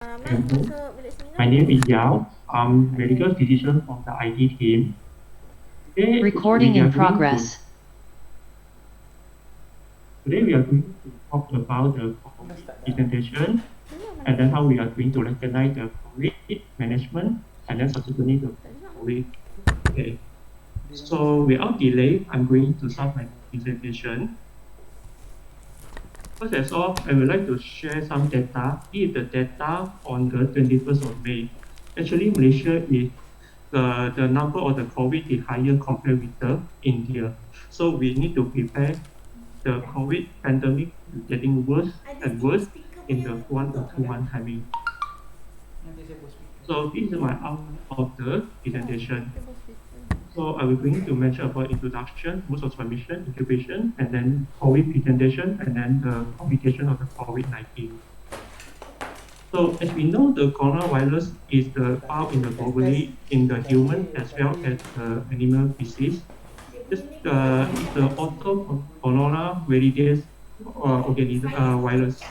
Hello, my name is Yao. I'm medical physician from the IT team. Today Recording we in are going to progress. today we are going to talk about the COVID presentation and then how we are going to recognize the COVID management and then subsequently the COVID. Okay. So without delay, I'm going to start my presentation. First of all, I would like to share some data. This is the data on the 21st of May. Actually, Malaysia is the number of the COVID is higher compared with the India. So we need to prepare the COVID pandemic getting worse and worse in the 1 or 2 month timing. So this is my outline of the presentation. So I will going to mention about introduction, modes of transmission, incubation, and then COVID presentation, and then the complication of the COVID-19. So as we know, the coronavirus is found in the globally in the human as well as the animal disease. This is the coronavirus organism virus.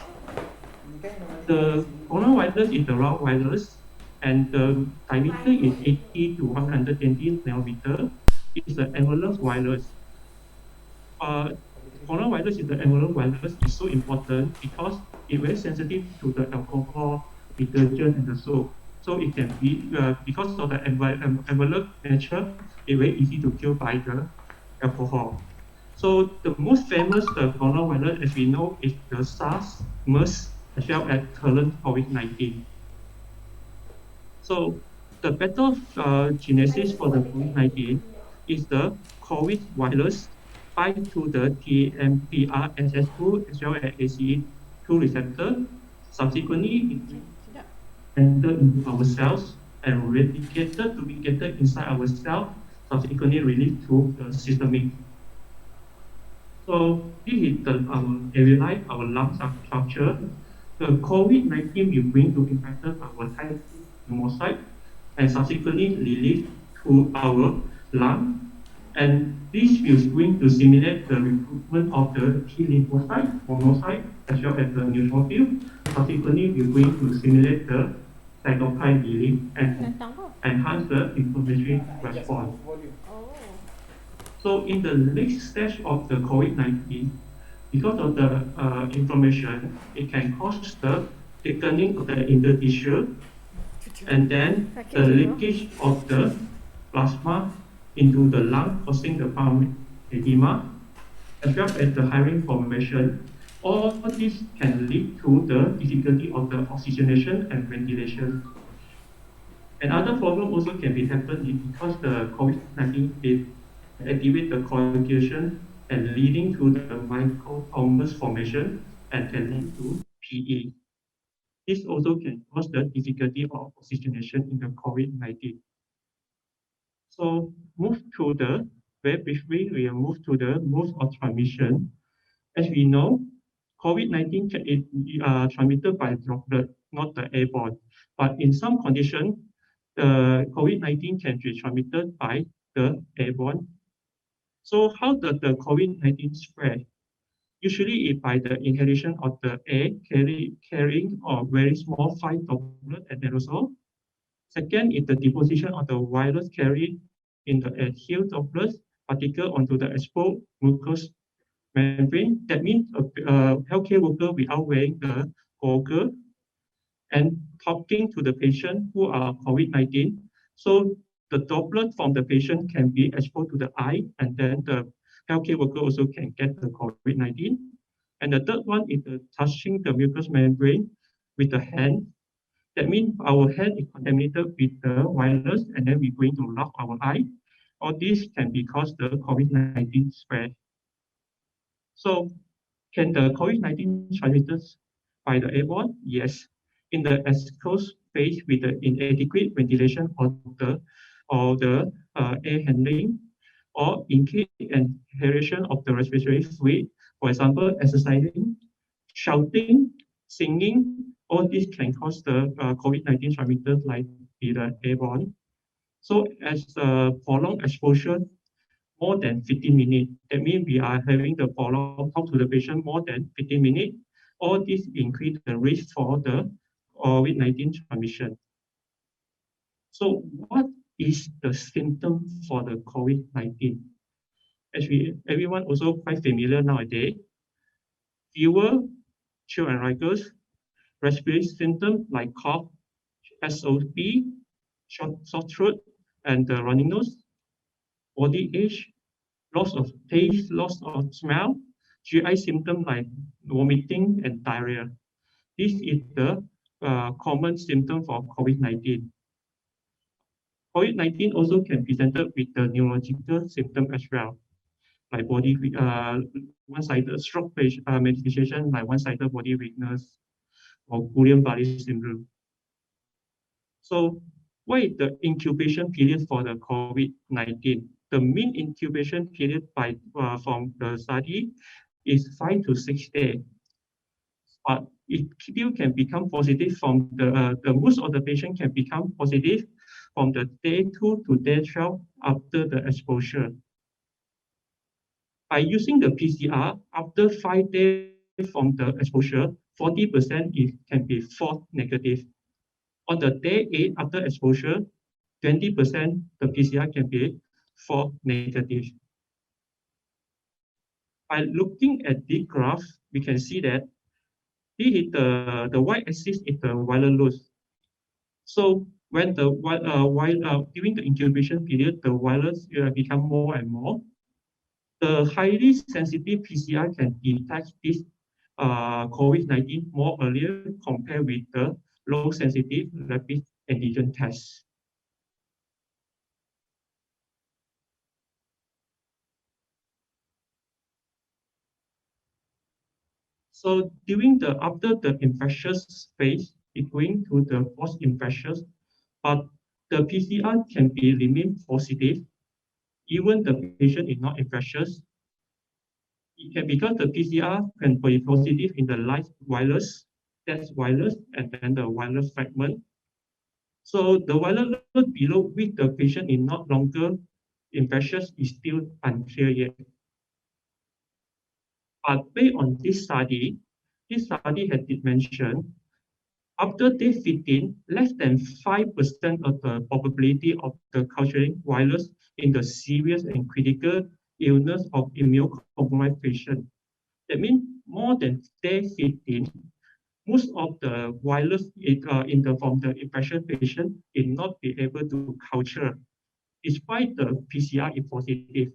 The coronavirus is the round virus, and the diameter is 80 to 120 nanometer. It's the envelope virus. Uh, Coronavirus is the envelope virus is so important because it's very sensitive to the alcohol, detergent, and the soap. So it can be because of the envelope nature, it's very easy to kill by the alcohol. So the most famous coronavirus, as we know, is the SARS, MERS, as well as current COVID-19. So the pathogenesis for the COVID-19 is the COVID virus bind to the TMPRSS2 as well as ACE2 receptor. Subsequently, it enter into our cells and replicated to be gathered inside our cell, subsequently released to the systemic. So this is the alveoli, our lung structure. The COVID-19 will bring to impact our type pneumocyte and subsequently release to our lung. And this is going to simulate the recruitment of the T lymphocyte, monocyte, as well as the neutrophil. Subsequently, we're going to simulate the cytokine release and enhance the inflammatory response. So in the next stage of the COVID-19, because of the inflammation, it can cause the thickening of the intertissue and then the leakage of the plasma into the lung, causing the pulmonary edema, as well as the hiring formation. All this can lead to the difficulty of the oxygenation and ventilation. Another problem also can be happened because the COVID-19 is activate the coagulation and leading to the microthrombus formation and can lead to PE. This also can cause the difficulty of oxygenation in the COVID-19. So very briefly, we will move to the modes of transmission. As we know, COVID-19 is transmitted by droplet, not the airborne. But in some conditions, the COVID-19 can be transmitted by the airborne. So how does the COVID-19 spread? Usually by the inhalation of the air carrying a very small fine droplet and aerosol. Second is the deposition of the virus carried in the adherent droplets particle onto the exposed mucous membrane. That means a healthcare worker without wearing the goggle and talking to the patient who are COVID-19. So the droplet from the patient can be exposed to the eye, and then the healthcare worker also can get the COVID-19. And the third one is the touching the mucous membrane with the hand. That means our hand is contaminated with the virus, and then we're going to rub our eye. All this can be caused the COVID-19 spread. So can the COVID-19 transmitted by the airborne? Yes. In the exposed phase with the inadequate ventilation or the air handling, or increased inhalation of the respiratory fluid, for example, exercising, shouting, singing, all this can cause the COVID-19 transmitted like the airborne. So as prolonged exposure, more than 15 minutes. That means we are having the prolonged talk to the patient more than 15 minutes. All this increase the risk for the COVID-19 transmission. So what is the symptom for the COVID-19? As everyone also quite familiar nowadays, fever, chill and wrinkles, respiratory symptoms like cough, SOP, sore throat, and running nose, body ache, loss of taste, loss of smell, GI symptoms like vomiting and diarrhea. This is the common symptom for COVID-19. COVID-19 also can be presented with the neurological symptom as well, like body one-sided stroke manifestation, like one-sided body weakness or Guillain-Barré syndrome. So what is the incubation period for the COVID-19? The mean incubation period from the study is 5 to 6 days. But it still can become positive from the most of the patient can become positive from the day 2 to day 12 after the exposure. By using the PCR, after 5 days from the exposure, 40% can be false negative. On the day 8 after exposure, 20% the PCR can be false negative. By looking at the graph, we can see that the y-axis is the viral load. So when during the incubation period, the virus become more and more. The highly sensitive PCR can detect this COVID-19 more earlier compared with the low sensitive rapid antigen test. So after the infectious phase, it's going to the post-infectious, but the PCR can remain positive, even the patient is not infectious. It can because the PCR can be positive in the live virus, test virus, and then the virus fragment. So the viral load below which the patient is not longer infectious is still unclear yet. But based on this study had mentioned after day 15, less than 5% of the probability of the culturing virus in the serious and critical illness of immunocompromised patient. That means more than day 15, most of the virus from the infection patient is not be able to culture, despite the PCR is positive.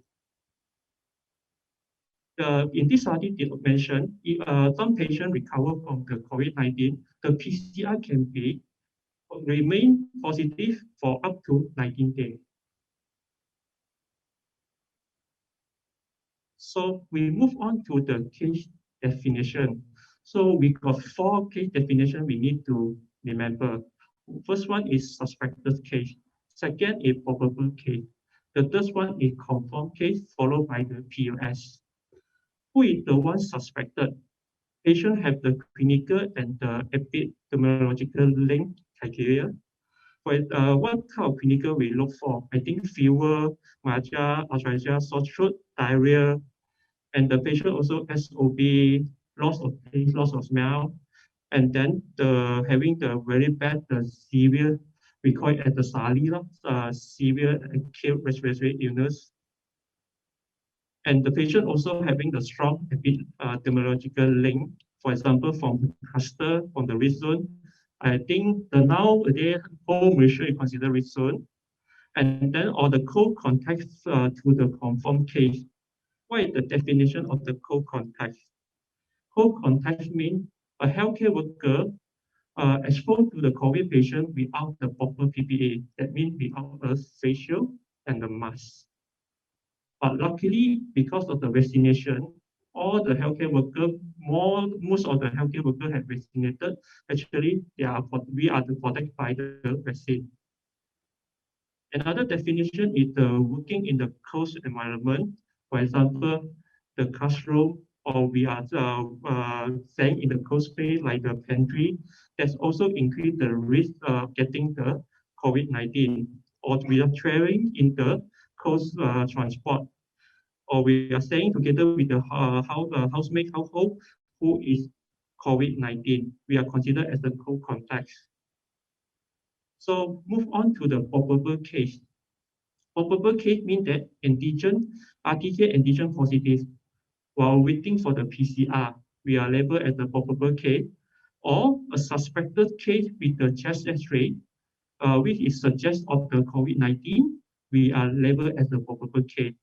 In this study, did mention if some patient recover from the COVID-19, the PCR can remain positive for up to 19 days. So we move on to the case definition. So we got 4 case definition we need to remember. First one is suspected case. Second is probable case. The third one is confirmed case, followed by the POS. Who is the one suspected? Patient have the clinical and the epidemiological link criteria. For what kind of clinical we look for? I think fever, myalgia, arthralgia, sore throat, diarrhea, and the patient also SOB, loss of taste, loss of smell, and then having the very bad, the severe, we call it as the SARI, severe acute respiratory illness. And the patient also having the strong epidemiological link, for example, from the cluster, from the risk zone. I think nowadays whole Malaysia is considered risk zone. And then all the co-contact to the confirmed case. What is the definition of the co-contact? Co-contact means a healthcare worker exposed to the COVID patient without the proper PPE. That means without a facial and the mask. But luckily, because of the vaccination, all the healthcare workers, most of the healthcare workers have vaccinated. Actually, we are protected by the vaccine. Another definition is working in the closed environment. For example, the classroom, or we are staying in the closed space like the pantry. That's also increase the risk of getting the COVID-19. Or we are traveling in the closed transport, or we are staying together with the housemate household who is COVID-19. We are considered as the co-complex. So move on to the probable case. Probable case means that RTK antigen positive. While waiting for the PCR, we are labeled as a probable case, or a suspected case with the chest X-ray, which is suggest of the COVID-19, we are labeled as a probable case.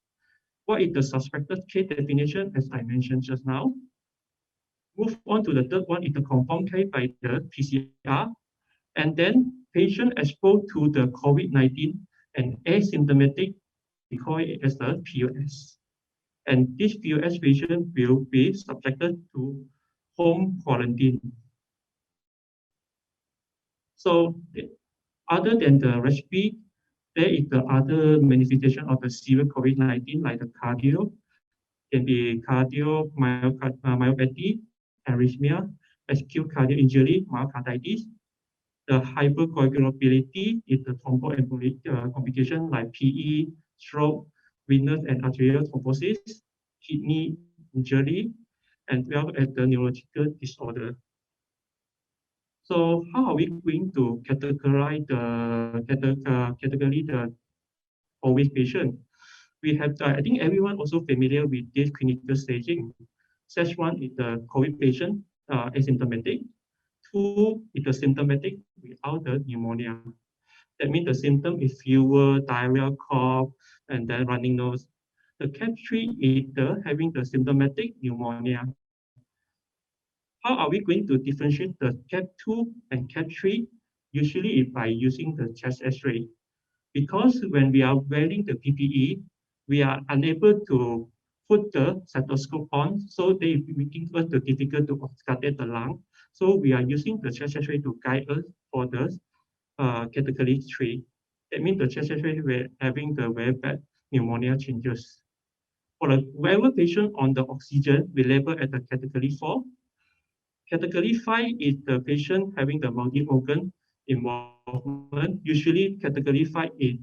What is the suspected case definition, as I mentioned just now? Move on to the third one is the confirmed case by the PCR, and then patient exposed to the COVID-19 and asymptomatic, we call it as the POS. And this POS patient will be subjected to home quarantine. So other than the respiratory, there is the other manifestation of the severe COVID-19 like the cardio, can be cardiomyopathy, arrhythmia, acute cardiac injury, myocarditis. The hypercoagulability is the thromboembolic complication like PE, stroke, venous and arterial thrombosis, kidney injury, and well as the neurological disorder. So how are we going to categorize the COVID patient? We have, I think everyone also familiar with this clinical staging. Stage 1 is the COVID patient, asymptomatic. 2 is the symptomatic without the pneumonia. That means the symptom is fever, diarrhea, cough, and then running nose. The CAP 3 is having the symptomatic pneumonia. How are we going to differentiate the CAP 2 and CAP 3? Usually by using the chest X-ray. Because when we are wearing the PPE, we are unable to put the stethoscope on, so they making us the difficult to auscultate the lung. So we are using the chest X-ray to guide us for the category 3. That means the chest X-ray we're having the very bad pneumonia changes. For the whoever patient on the oxygen, we label at the category 4. Category 5 is the patient having the multi-organ involvement. Usually, category 5 is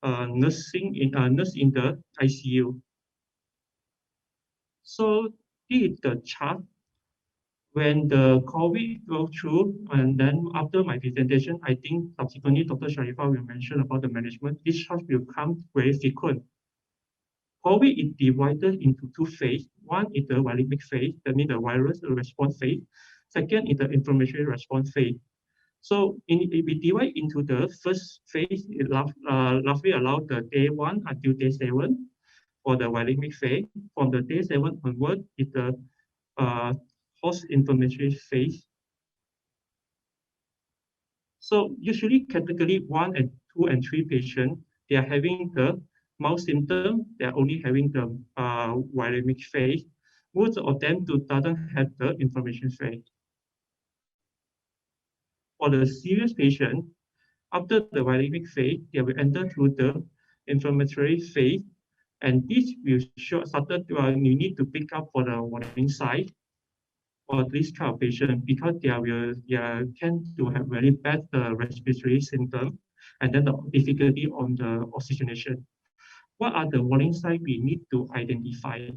nurse in the ICU. So this is the chart. When the COVID goes through, and then after my presentation, I think subsequently Dr. Sharifah will mention about the management. This chart will come very frequent. COVID is divided into 2 phases. One is the viremic phase, that means the virus response phase. Second is the inflammatory response phase. So if we divide into the first phase, it roughly allows the day 1 until day 7 for the viremic phase. From the day 7 onward is the post-inflammatory phase. So usually category 1 and 2 and 3 patients, they are having the mild symptom, they are only having the viremic phase. Most of them doesn't have the inflammation phase. For the serious patient, after the viremic phase, they will enter through the inflammatory phase, and this will show you need to pick up for the warning sign for this kind of patient because they tend to have very bad respiratory symptom and then the difficulty on the oxygenation. What are the warning signs we need to identify?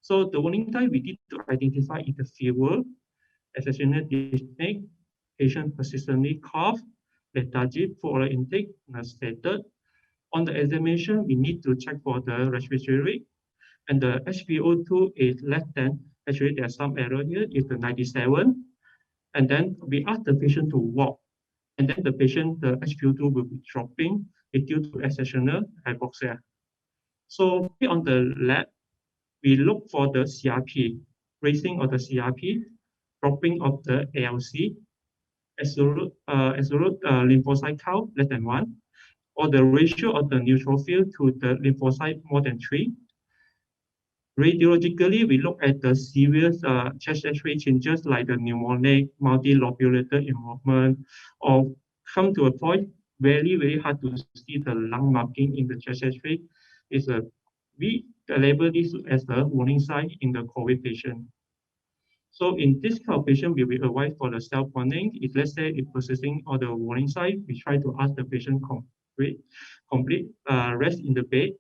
So the warning sign we need to identify is the fever, exertional dyspnea, patient persistently cough, lethargic for intake, nauseated. On the examination, we need to check for the respiratory rate, and the SpO2 is less than, actually there's some error here, is the 97. And then we ask the patient to walk, and then the patient, the SpO2 will be dropping due to exertional hypoxia. So on the left, we look for the CRP, raising of the CRP, dropping of the ALC, absolute lymphocyte count less than 1, or the ratio of the neutrophil to the lymphocyte more than 3. Radiologically, we look at the serious chest X-ray changes like the pneumonic, multilobulated involvement, or come to a point very, very hard to see the lung marking in the chest X-ray. We label this as a warning sign in the COVID patient. So in this kind of patient, we will avoid for the self-warning. If let's say it's processing all the warning sign, we try to ask the patient complete rest in the bed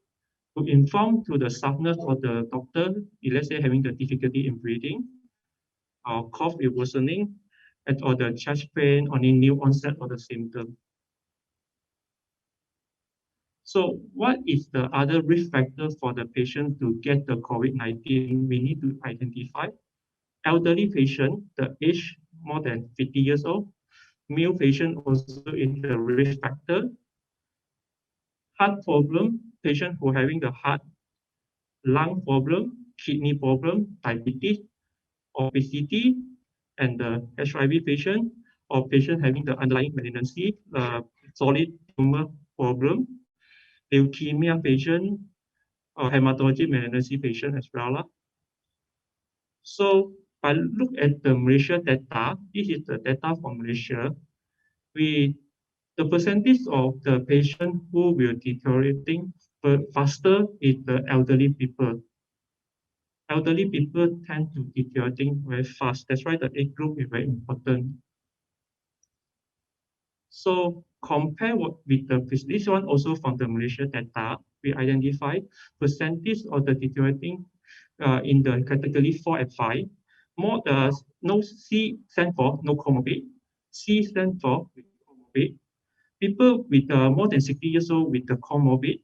to inform to the staff nurse or the doctor, if let's say having the difficulty in breathing. or cough is worsening, or the chest pain, or new onset of the symptom. So what is the other risk factor for the patient to get the COVID-19 we need to identify? Elderly patient, the age more than 50 years old, male patient also is the risk factor. Heart problem, patient who having the heart, lung problem, kidney problem, diabetes, obesity, and the HIV patient, or patient having the underlying malignancy, solid tumor problem, leukemia patient, or hematologic malignancy patient as well. So I look at the Malaysia data. This is the data from Malaysia. The percentage of the patient who will deteriorating faster is the elderly people. Elderly people tend to deteriorating very fast. That's why the age group is very important. So compare with this one also from the Malaysia data, we identify percentage of the deteriorating in the category 4 and 5. More no C stand for no comorbid, C stand for with comorbid. People with more than 60 years old with the comorbid,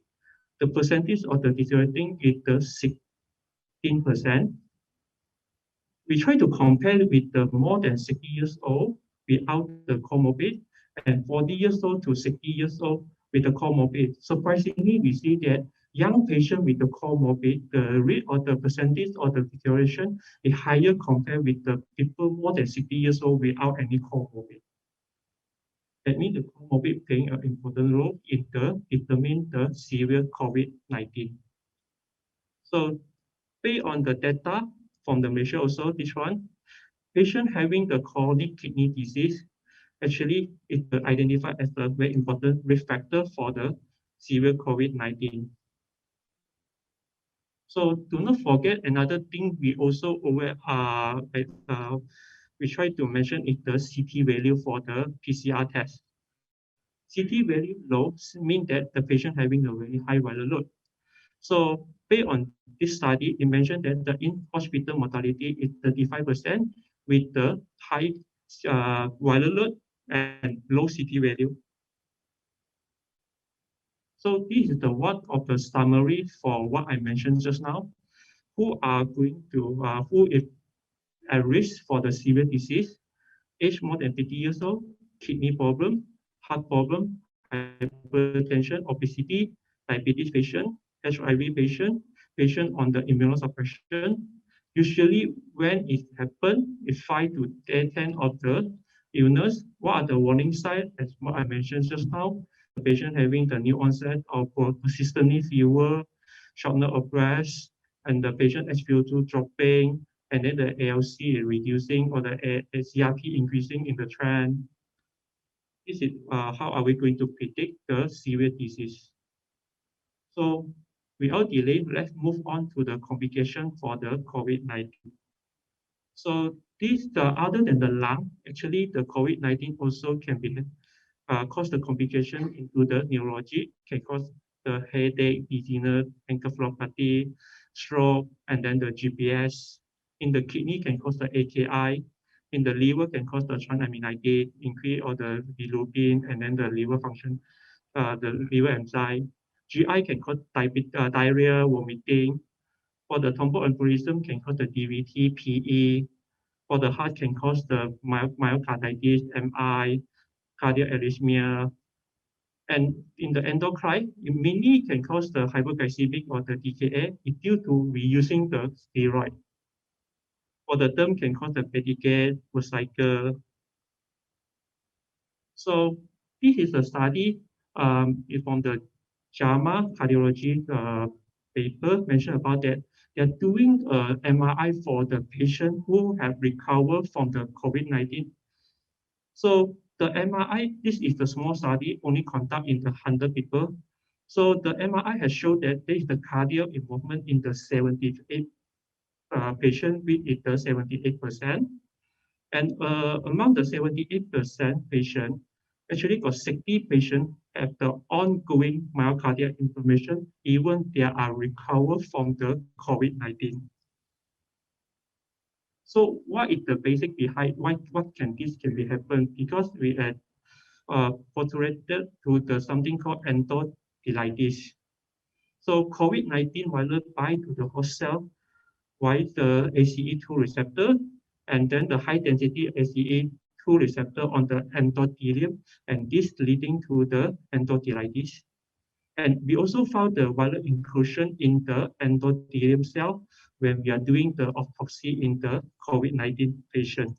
the percentage of the deteriorating is the 16%. We try to compare with the more than 60 years old without the comorbid and 40 years old to 60 years old with the comorbid. Surprisingly, we see that young patient with the comorbid, the rate or the percentage of the deterioration is higher compared with the people more than 60 years old without any comorbid. That means the comorbid playing an important role in determining the severe COVID-19. So based on the data from the Malaysia also, this one, patient having the chronic kidney disease actually is identified as a very important risk factor for the severe COVID-19. So do not forget another thing we also aware we try to mention is the CT value for the PCR test. CT value low means that the patient having a very high viral load. So based on this study, it mentioned that the in-hospital mortality is 35% with the high viral load and low CT value. So this is the one of the summary for what I mentioned just now. Who is at risk for the severe disease, age more than 50 years old, kidney problem, heart problem, hypertension, obesity, diabetes patient, HIV patient, patient on the immunosuppression. Usually when it happens, it's 5 to 10 of the illness. What are the warning signs? As what I mentioned just now, the patient having the new onset of persistent fever, shortness of breath, and the patient SpO2 dropping, and then the ALC is reducing or the CRP increasing in the trend. This is how are we going to predict the severe disease. So without delay, let's move on to the complication for the COVID-19. So this, other than the lung, actually the COVID-19 also can be cause the complication into the neurology, can cause the headache, dizziness, encephalopathy, stroke, and then the GPS. In the kidney can cause the AKI. In the liver can cause the transaminase, increase of the bilirubin, and then the liver function, the liver enzyme. GI can cause diarrhea, vomiting. For the thromboembolism can cause the DVT, PE. For the heart can cause the myocarditis, MI, cardiac arrhythmia. And in the endocrine, it mainly can cause the hyperglycemic or the DKA due to reusing the steroid. For the term can cause the pedicate, cycle. So this is a study from the JAMA cardiology paper mentioned about that. They're doing MRI for the patient who have recovered from the COVID-19. So the MRI, this is the small study only conduct in the 100 people. So the MRI has showed that there is the cardiac involvement in the 78 patient with it the 78%. And among the 78% patient, actually got 60 patients have the ongoing myocardial inflammation, even they are recovered from the COVID-19. So what is the basic behind what can be happen? Because we had portrayed to the something called endothelitis. So COVID-19 virus bind to the host cell via the ACE2 receptor, and then the high density ACE2 receptor on the endothelium, and this leading to the endothelitis. And we also found the viral inclusion in the endothelium cell when we are doing the autopsy in the COVID-19 patient.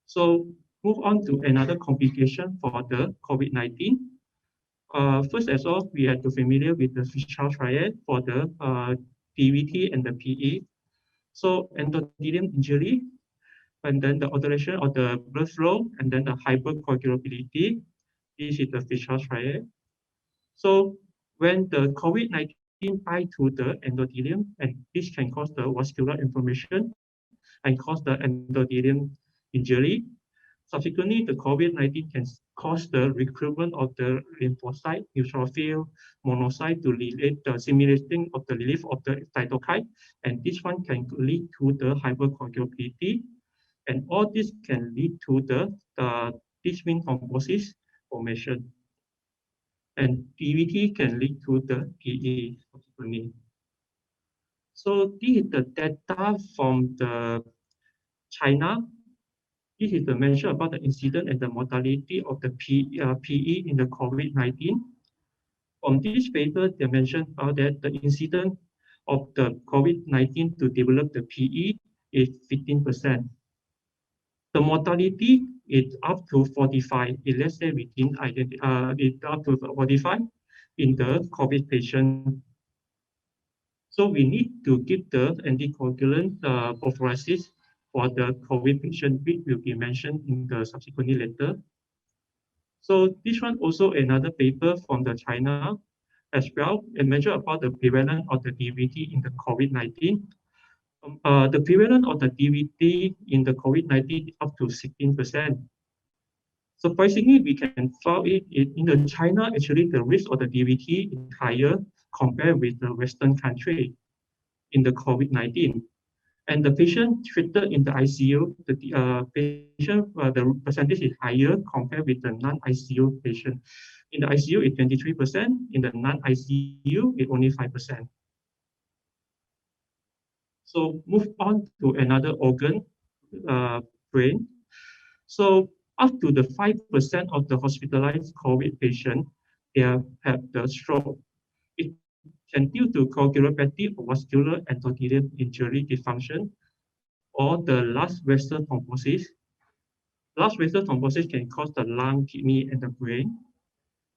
So move on to another complication for the COVID-19. First as all, we have to familiar with the Virchow triad for the DVT and the PE. So endothelium injury, and then the alteration of the blood flow, and then the hypercoagulability. This is the Virchow triad. So when the COVID-19 bind to the endothelium, and this can cause the vascular inflammation and cause the endothelium injury. Subsequently, the COVID-19 can cause the recruitment of the lymphocyte, neutrophil, monocyte to relate the simulating of the relief of the cytokine, and this one can lead to the hypercoagulability, and all this can lead to the dismin thrombosis formation. And DVT can lead to the PE subsequently. So this is the data from the China. This is the measure about the incident and the mortality of the PE in the COVID-19. From this paper, they mentioned about that the incident of the COVID-19 to develop the PE is 15%. The mortality is up to 45. Let's say we didn't it's up to 45 in the COVID patient. So we need to give the anticoagulant prophylaxis for the COVID patient, which will be mentioned in the subsequently later. So this one also another paper from the China as well, a measure about the prevalence of the DVT in the COVID-19. The prevalence of the DVT in the COVID-19 up to 16%. Surprisingly, we can find it in the China, actually the risk of the DVT is higher compared with the Western country in the COVID-19. And the patient treated in the ICU, the percentage is higher compared with the non-ICU patient. In the ICU, it's 23%. In the non-ICU, it's only 5%. So move on to another organ, brain. So up to the 5% of the hospitalized COVID patient, they have the stroke. It can due to coagulopathy or vascular endothelial injury dysfunction, or the last vessel thrombosis. Last vessel thrombosis can cause the lung, kidney, and the brain.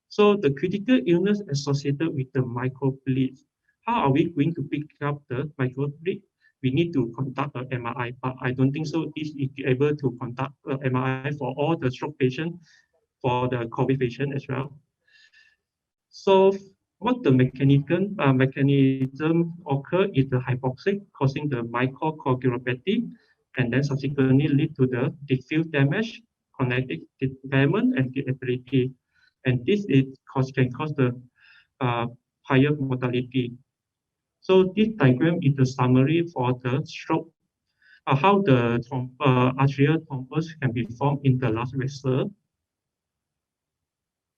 So the critical illness associated with the microbleed. How are we going to pick up the microbleed? We need to conduct an MRI, but I don't think so. This is able to conduct an MRI for all the stroke patients, for the COVID patient as well. So what the mechanism occur is the hypoxic causing the microcoagulopathy, and then subsequently lead to the diffuse damage, cognitive impairment, and disability. And this can cause the higher mortality. So this diagram is the summary for the stroke, how the arterial thrombus can be formed in the last vessel.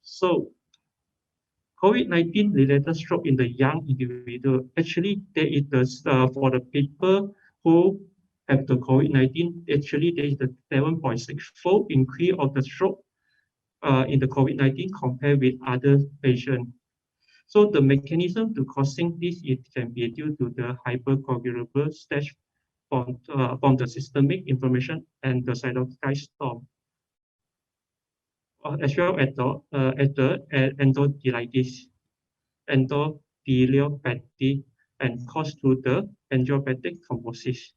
So COVID-19 related stroke in the young individual, actually there is for the people who have the COVID-19, actually there is the 7.6-fold increase of the stroke in the COVID-19 compared with other patients. So the mechanism to causing this, it can be due to the hypercoagulable stage from the systemic inflammation and the cytokine storm, as well as the endothelitis, endotheliopathy, and cause to the angiopatic thrombosis.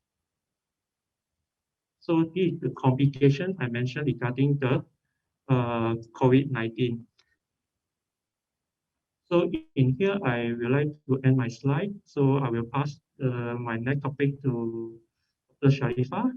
So this is the complication I mentioned regarding the COVID-19. So in here, I would like to end my slide. So I will pass my next topic to Dr. Sharifah.